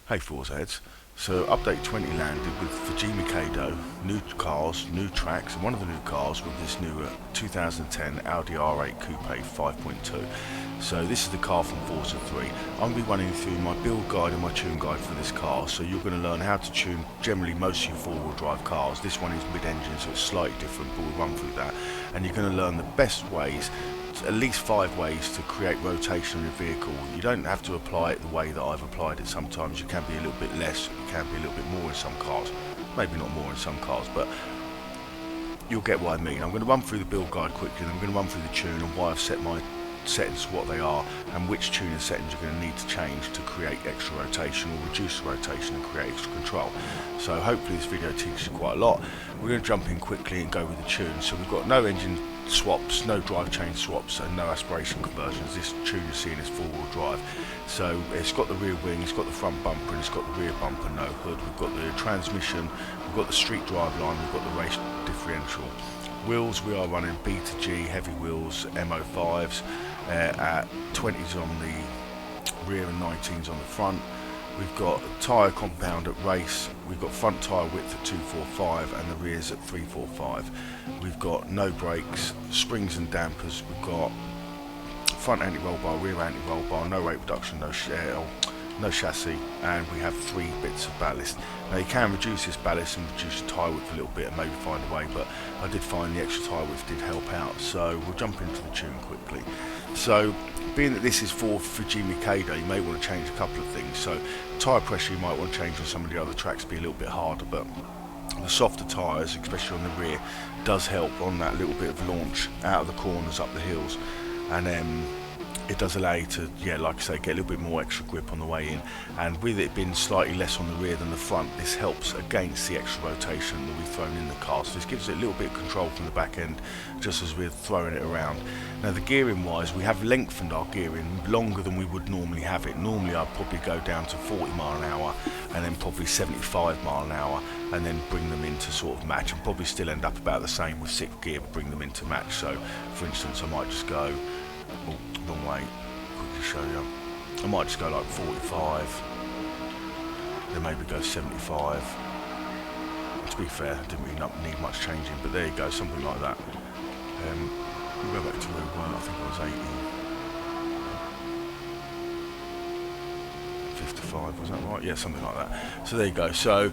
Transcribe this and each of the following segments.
Hey Forza heads. So update 20 landed with Fujimi Kaido, new cars, new tracks, and one of the new cars with this new 2010 Audi R8 Coupe 5.2. So this is the car from Forza 3. I'm going to be running through my build guide and my tune guide for this car, so you're going to learn how to tune generally most of your four-wheel drive cars. This one is mid-engine, so it's slightly different, but we'll run through that. And you're going to learn the best ways, at least 5 ways to create rotation in your vehicle. You don't have to apply it the way that I've applied it. Sometimes you can be a little bit less, you can be a little bit more in some cars, maybe not more in some cars, but you'll get what I mean. I'm going to run through the build guide quickly, and I'm going to run through the tune and why I've set my settings, what they are, and which tuning settings you're going to need to change to create extra rotation or reduce the rotation and create extra control. So hopefully this video teaches you quite a lot. We're going to jump in quickly and go with the tune. So we've got no engine swaps, no drive chain swaps, and no aspiration conversions. This tune you're seeing is four-wheel drive. So it's got the rear wing, it's got the front bumper, and it's got the rear bumper, no hood. We've got the transmission, we've got the street drive line, we've got the race differential. Wheels, we are running B to G heavy wheels, MO5s at 20s on the rear and 19s on the front. We've got a tyre compound at race, we've got front tyre width at 245 and the rears at 345. We've got no brakes, springs and dampers, we've got front anti-roll bar, rear anti-roll bar, no weight reduction, no shell, no chassis, and we have 3 bits of ballast. Now you can reduce this ballast and reduce the tyre width a little bit and maybe find a way, but I did find the extra tyre width did help out, so we'll jump into the tune quickly. So being that this is for Fujimi Kaido, you may want to change a couple of things. So tyre pressure you might want to change on some of the other tracks, be a little bit harder, but the softer tyres, especially on the rear, does help on that little bit of launch out of the corners up the hills, and it does allow you to, like I say, get a little bit more extra grip on the way in. And with it being slightly less on the rear than the front, this helps against the extra rotation that we've thrown in the car. So this gives it a little bit of control from the back end, just as we're throwing it around. Now the gearing wise, we have lengthened our gearing longer than we would normally have it. Normally I'd probably go down to 40 mile an hour and then probably 75 mile an hour and then bring them into sort of match, and probably still end up about the same with 6th gear, but bring them into match. So for instance, I might just go, wrong way, quickly show you. I might just go like 45, then maybe go 75. To be fair, I didn't really need much changing, but there you go, something like that. We'll go back to where we were, I think I was 80. 55, was that right? Yeah, something like that. So there you go. So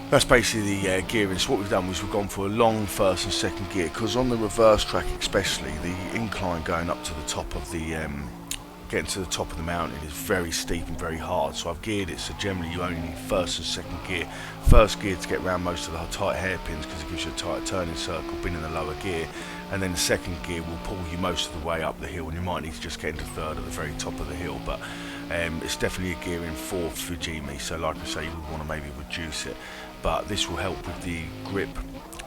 that's basically the gearing. So what we've done was we've gone for a long first and second gear, because on the reverse track especially, the incline going up to the top of the getting to the top of the mountain is very steep and very hard. So I've geared it so generally you only need first and second gear. First gear to get around most of the tight hairpins because it gives you a tight turning circle, being in the lower gear, and then the second gear will pull you most of the way up the hill, and you might need to just get into third at the very top of the hill. But it's definitely a gearing for Fujimi, so like I say, you would want to maybe reduce it, but this will help with the grip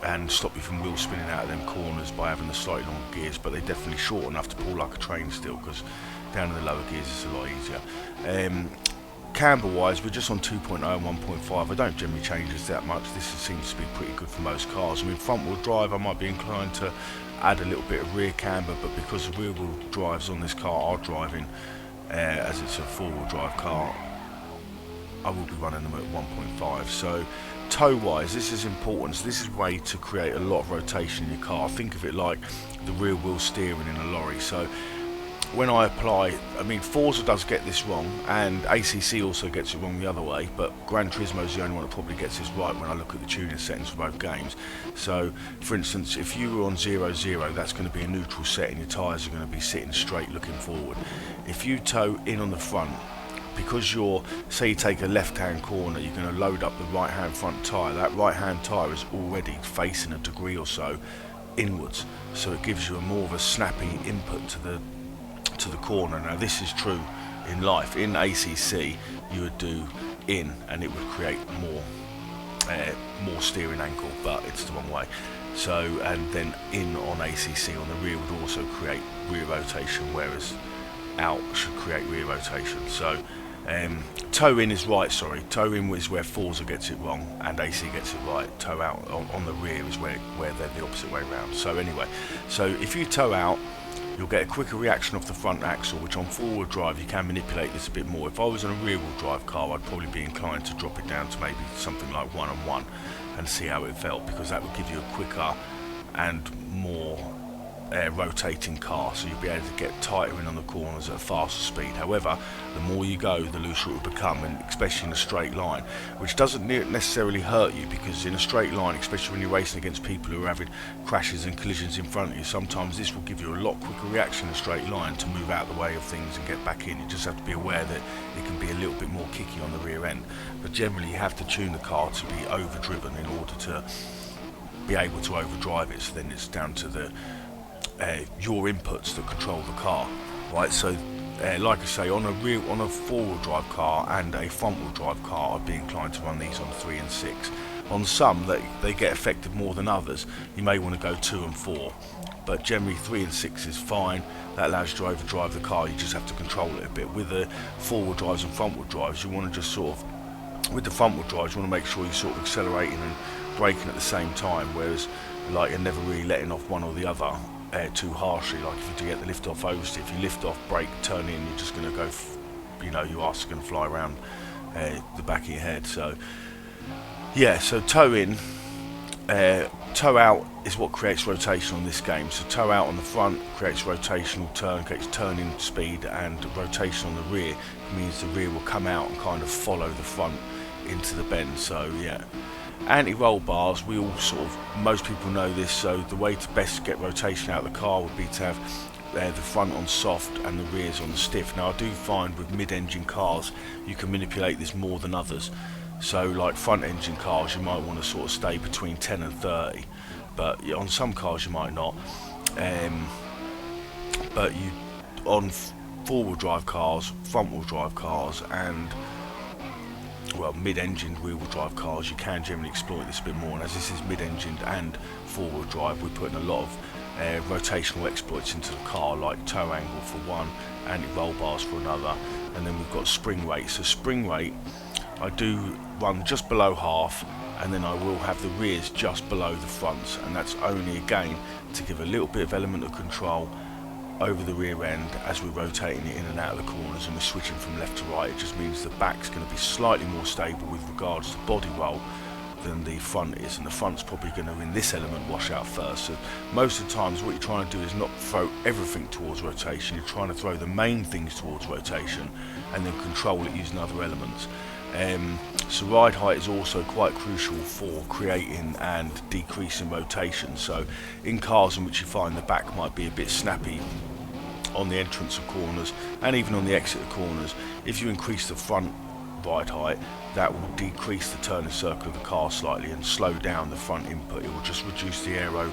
and stop you from wheel spinning out of them corners by having the slightly longer gears, but they're definitely short enough to pull like a train still, because down in the lower gears it's a lot easier. Camber wise, we're just on 2.0 and 1.5. I don't generally change this that much. This seems to be pretty good for most cars. I mean, front wheel drive I might be inclined to add a little bit of rear camber, but because the rear wheel drives on this car are driving as it's a 4-wheel drive car, I will be running them at 1.5. So toe wise, this is important. So this is a way to create a lot of rotation in your car. Think of it like the rear wheel steering in a lorry. So when I apply, I mean, Forza does get this wrong, and ACC also gets it wrong the other way, but Gran Turismo is the only one that probably gets this right when I look at the tuning settings for both games. So for instance, if you were on 0-0, that's going to be a neutral setting. Your tyres are going to be sitting straight looking forward. If you toe in on the front, because say you take a left-hand corner, you're going to load up the right-hand front tyre. That right-hand tyre is already facing a degree or so inwards, so it gives you a more of a snappy input to the corner. Now this is true in life. In ACC you would do in and it would create more steering angle, but it's the wrong way. So, and then in on ACC on the rear would also create rear rotation, whereas out should create rear rotation. So toe in is right, sorry, toe in is where Forza gets it wrong and AC gets it right. Toe out on the rear is where they're the opposite way around. So anyway, so if you toe out, you'll get a quicker reaction off the front axle, which on forward drive you can manipulate this a bit more. If I was on a rear wheel drive car, I'd probably be inclined to drop it down to maybe something like 1-on-1 and see how it felt, because that would give you a quicker and more rotating car, so you'll be able to get tighter in on the corners at a faster speed. However, the more you go, the looser it will become, and especially in a straight line, which doesn't necessarily hurt you, because in a straight line, especially when you're racing against people who are having crashes and collisions in front of you, sometimes this will give you a lot quicker reaction in a straight line to move out of the way of things and get back in. You just have to be aware that it can be a little bit more kicky on the rear end, but generally you have to tune the car to be overdriven in order to be able to overdrive it. So then it's down to the your inputs that control the car, right? So like I say, on a four-wheel drive car and a front-wheel drive car, I'd be inclined to run these on 3 and 6. On some, they get affected more than others. You may want to go 2 and 4, but generally 3 and 6 is fine. That allows you to overdrive the car. You just have to control it a bit. With the four-wheel drives and front-wheel drives, you want to just sort of, with the front-wheel drives, you want to make sure you're sort of accelerating and braking at the same time, whereas like you're never really letting off one or the other too harshly. Like if you get the lift off oversteer, if you lift off, brake, turn in, you're just going to go, your arse is going to fly around the back of your head. So yeah, so toe in, toe out is what creates rotation on this game. So toe out on the front creates rotational turn, creates turning speed, and rotation on the rear means the rear will come out and kind of follow the front into the bend. So yeah. Anti-roll bars, we all most people know this, so the way to best get rotation out of the car would be to have the front on soft and the rears on the stiff. Now I do find with mid-engine cars you can manipulate this more than others. So like front engine cars you might want to sort of stay between 10 and 30, but on some cars you might not. But you on four-wheel drive cars, front-wheel drive cars, and mid-engined wheel-wheel drive cars, you can generally exploit this a bit more. And as this is mid-engined and four-wheel drive, we're putting a lot of rotational exploits into the car, like toe angle for one, anti-roll bars for another, and then we've got spring rate. So spring rate, I do run just below half, and then I will have the rears just below the fronts, and that's only again to give a little bit of element of control over the rear end as we're rotating it in and out of the corners and we're switching from left to right. It just means the back's going to be slightly more stable with regards to body roll than the front is, and the front's probably going to, in this element, wash out first. So most of the times what you're trying to do is not throw everything towards rotation, you're trying to throw the main things towards rotation and then control it using other elements. So ride height is also quite crucial for creating and decreasing rotation. So in cars in which you find the back might be a bit snappy on the entrance of corners and even on the exit of corners, if you increase the front ride height, that will decrease the turning circle of the car slightly and slow down the front input. It will just reduce the aero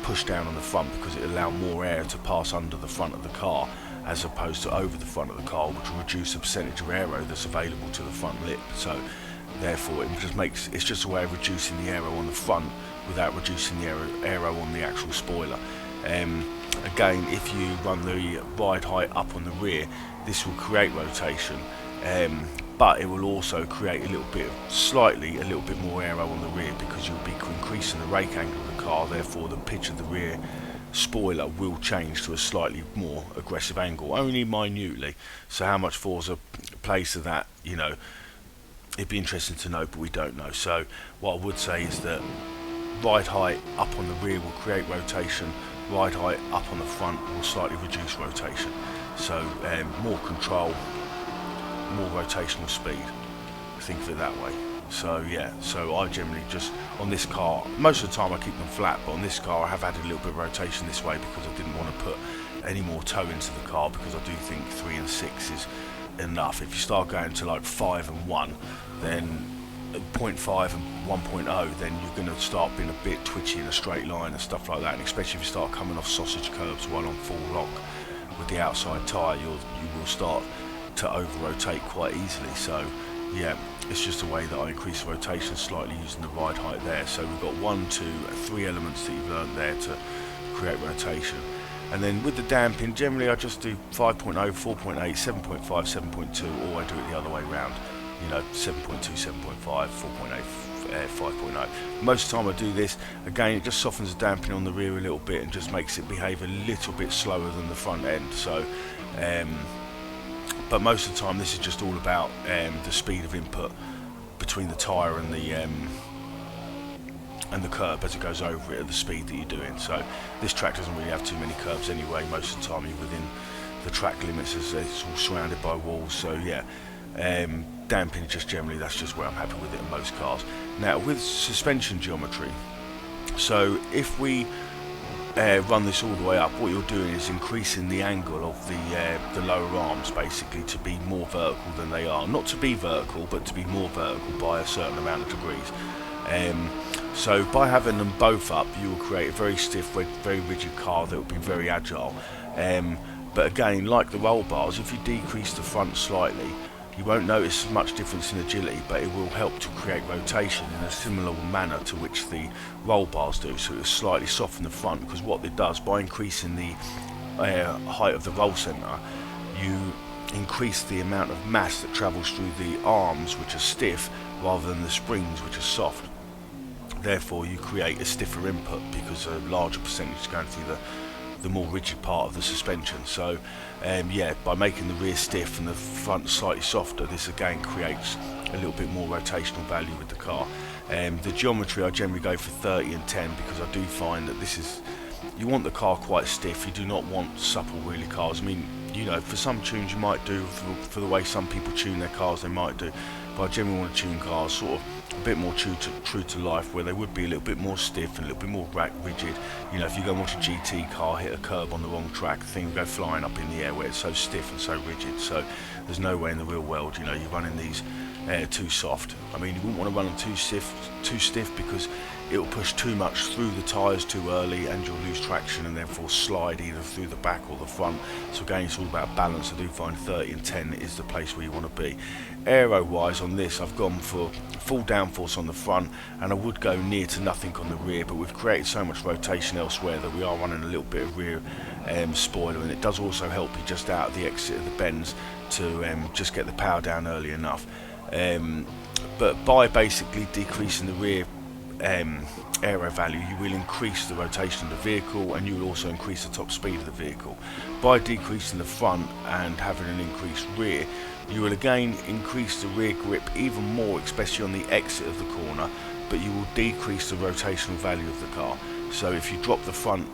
push down on the front, because it will allow more air to pass under the front of the car as opposed to over the front of the car, which will reduce the percentage of aero that's available to the front lip. So therefore it's just a way of reducing the aero on the front without reducing the aero on the actual spoiler. Again, if you run the ride height up on the rear, this will create rotation, but it will also create a little bit more aero on the rear, because you'll be increasing the rake angle of the car. Therefore the pitch of the rear spoiler will change to a slightly more aggressive angle, only minutely. So how much Forza plays to that, it'd be interesting to know, but we don't know. So what I would say is that ride height up on the rear will create rotation, ride height up on the front will slightly reduce rotation. So more control, more rotational speed, think of it that way. So yeah, so I generally just, on this car, most of the time I keep them flat, but on this car I have added a little bit of rotation this way because I didn't want to put any more toe into the car, because I do think 3 and 6 is enough. If you start going to like 5 and 1, then 0.5 and 1.0, then you're going to start being a bit twitchy in a straight line and stuff like that, and especially if you start coming off sausage curbs while on full lock with the outside tyre, you will start to over-rotate quite easily. So yeah, it's just a way that I increase rotation slightly using the ride height there. So we've got 1, 2, 3 elements that you've learned there to create rotation. And then with the damping, generally I just do 5.0, 4.8, 7.5, 7.2, or I do it the other way round. you know, 7.2, 7.5, 4.8, 5.0. Most of the time I do this, again, it just softens the damping on the rear a little bit and just makes it behave a little bit slower than the front end. So, but most of the time this is just all about the speed of input between the tyre and the curb as it goes over it at the speed that you're doing. So this track doesn't really have too many curbs anyway. Most of the time you're within the track limits, as it's all surrounded by walls. So yeah, damping just generally, that's just where I'm happy with it in most cars. Now with suspension geometry, so if we run this all the way up, what you're doing is increasing the angle of the lower arms basically to be more vertical than they are. Not to be vertical, but to be more vertical by a certain amount of degrees. So by having them both up, you will create a very stiff, very rigid car that will be very agile. But again, like the roll bars, if you decrease the front slightly, you won't notice much difference in agility, but it will help to create rotation in a similar manner to which the roll bars do. So it'll slightly soften the front, because what it does, by increasing the height of the roll centre, you increase the amount of mass that travels through the arms, which are stiff, rather than the springs, which are soft. Therefore you create a stiffer input because a larger percentage is going through the more rigid part of the suspension. So yeah, by making the rear stiff and the front slightly softer, this again creates a little bit more rotational value with the car. The geometry, I generally go for 30 and 10 because I do find that this is, you want the car quite stiff, you do not want supple wheelie cars. I mean, you know, for some tunes you might do, for the way some people tune their cars they might do, but I generally want to tune cars sort of a bit more true to life, where they would be a little bit more stiff and a little bit more rigid. You know, if you go and watch a GT car hit a curb on the wrong track, the thing will go flying up in the air where it's so stiff and so rigid. So there's no way in the real world, you know, you're running these too soft. I mean, you wouldn't want to run them too stiff because it will push too much through the tyres too early and you'll lose traction and therefore slide either through the back or the front. So again, it's all about balance. I do find 30 and 10 is the place where you want to be. Aero wise on this, I've gone for full downforce on the front, and I would go near to nothing on the rear, but we've created so much rotation elsewhere that we are running a little bit of rear spoiler, and it does also help you just out of the exit of the bends to just get the power down early enough. But by basically decreasing the rear aero value, you will increase the rotation of the vehicle, and you will also increase the top speed of the vehicle. By decreasing the front and having an increased rear, you will again increase the rear grip even more, especially on the exit of the corner, but you will decrease the rotational value of the car. So if you drop the front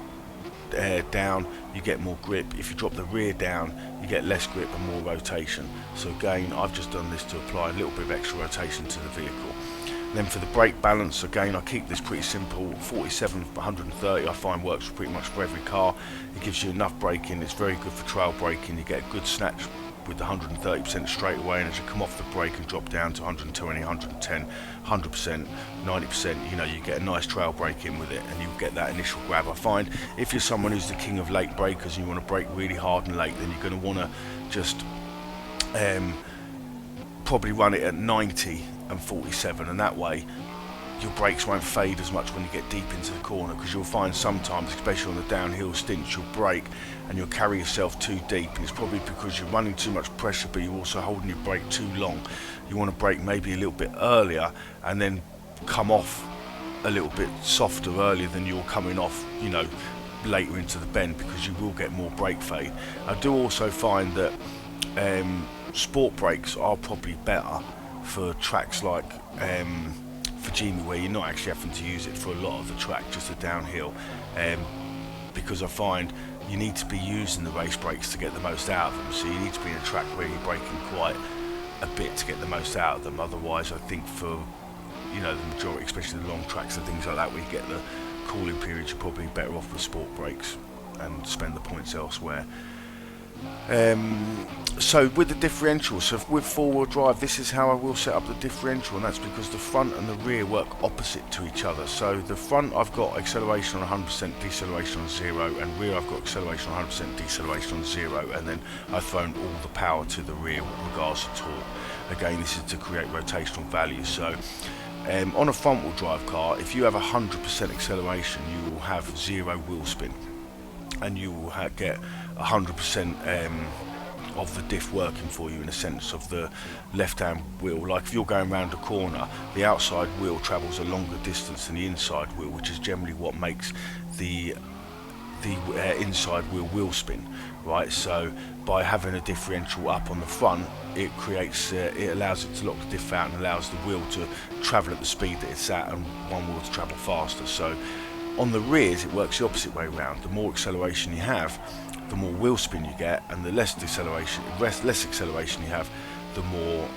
down, you get more grip. If you drop the rear down, you get less grip and more rotation. So again, I've just done this to apply a little bit of extra rotation to the vehicle. Then for the brake balance, again, I keep this pretty simple. 47 130 I find works pretty much for every car. It gives you enough braking. It's very good for trail braking. You get a good snatch with the 130% straight away, and as you come off the brake and drop down to 120, 110, 100%, 90%, you know, you get a nice trail brake in with it, and you get that initial grab. I find if you're someone who's the king of late brakers and you want to brake really hard and late, then you're going to want to just probably run it at 90 and 47, and that way your brakes won't fade as much when you get deep into the corner, because you'll find sometimes, especially on the downhill stints, you'll brake and you'll carry yourself too deep, and it's probably because you're running too much pressure, but you're also holding your brake too long. You want to brake maybe a little bit earlier and then come off a little bit softer earlier than you're coming off, you know, later into the bend, because you will get more brake fade. I do also find that sport brakes are probably better for tracks like Fujimi, where you're not actually having to use it for a lot of the track, just the downhill, because I find you need to be using the race brakes to get the most out of them. So you need to be in a track where you're braking quite a bit to get the most out of them. Otherwise, I think for, you know, the majority, especially the long tracks and things like that, where you get the cooling periods, you're probably better off with sport brakes and spend the points elsewhere. So with the differential, so with four-wheel drive, this is how I will set up the differential, and that's because the front and the rear work opposite to each other. So the front, I've got acceleration on 100%, deceleration on 0, and rear I've got acceleration on 100%, deceleration on 0, and then I've thrown all the power to the rear with regards to torque. Again, this is to create rotational value. So on a front-wheel drive car, if you have 100% acceleration, you will have 0 wheel spin, and you will get 100% of the diff working for you, in a sense of the left hand wheel. Like if you're going around a corner, the outside wheel travels a longer distance than the inside wheel, which is generally what makes the inside wheel spin, right? So by having a differential up on the front, it creates it allows it to lock the diff out and allows the wheel to travel at the speed that it's at, and one wheel to travel faster. So on the rears it works the opposite way around. The more acceleration you have, the more wheel spin you get, and the less acceleration you have, the more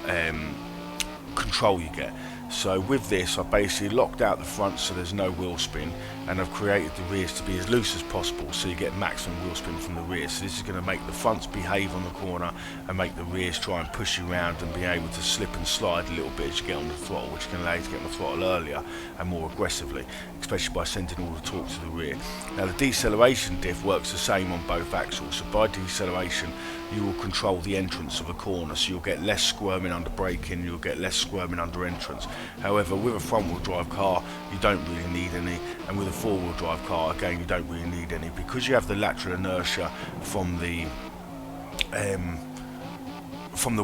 control you get. So with this, I basically locked out the front so there's no wheel spin, and I've created the rears to be as loose as possible so you get maximum wheel spin from the rear. So this is going to make the fronts behave on the corner and make the rears try and push you around and be able to slip and slide a little bit as you get on the throttle, which can allow you to get on the throttle earlier and more aggressively, especially by sending all the torque to the rear. Now the deceleration diff works the same on both axles. So by deceleration you will control the entrance of a corner, so you'll get less squirming under braking, you'll get less squirming under entrance. However, with a front wheel drive car you don't really need any, and with a four wheel drive car again you don't really need any, because you have the lateral inertia from the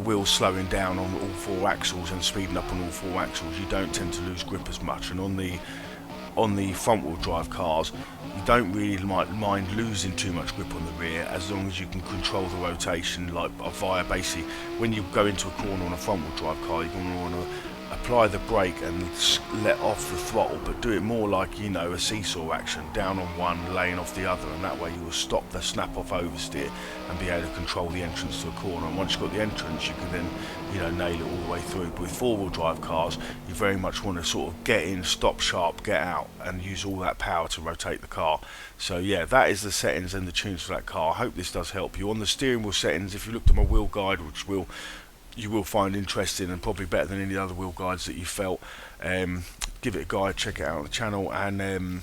wheels slowing down on all four axles and speeding up on all four axles. You don't tend to lose grip as much, and on the front wheel drive cars you don't really mind losing too much grip on the rear, as long as you can control the rotation, like via basically when you go into a corner on a front wheel drive car, you're going to want to apply the brake and let off the throttle, but do it more like, you know, a seesaw action, down on one, laying off the other, and that way you will stop the snap off oversteer and be able to control the entrance to a corner. And once you've got the entrance you can then, you know, nail it all the way through. But with four wheel drive cars you very much want to sort of get in, stop sharp, get out, and use all that power to rotate the car. So yeah, that is the settings and the tunes for that car. I hope this does help you. On the steering wheel settings, if you looked at my wheel guide, which you will find interesting and probably better than any other wheel guides that you felt, give it a guide, check it out on the channel, and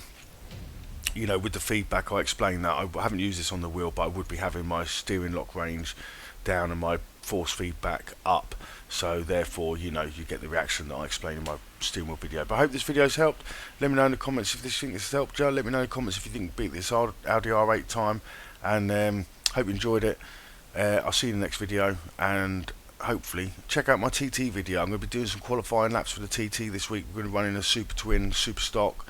you know, with the feedback I explained that I haven't used this on the wheel, but I would be having my steering lock range down and my force feedback up, so therefore, you know, you get the reaction that I explained in my steering wheel video. But I hope this video has helped. Let me know in the comments if you think this has helped you. Let me know in the comments if you think you beat this Audi R8 time, and hope you enjoyed it. I'll see you in the next video, and hopefully check out my TT video. I'm going to be doing some qualifying laps for the TT this week. We're going to run in a Super Twin, Super Stock,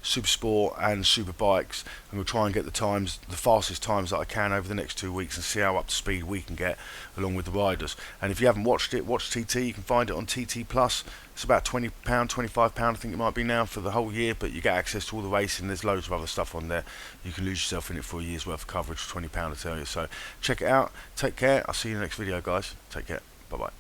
Super Sport and Super Bikes, and we'll try and get the times, the fastest times that I can over the next 2 weeks, and see how up to speed we can get along with the riders. And if you haven't watched it, watch TT. You can find it on TT Plus. It's about £20, £25 I think it might be now for the whole year, but you get access to all the racing. There's loads of other stuff on there. You can lose yourself in it for a year's worth of coverage for £20 I tell you. So check it out. Take care. I'll see you in the next video guys. Take care. Bye bye.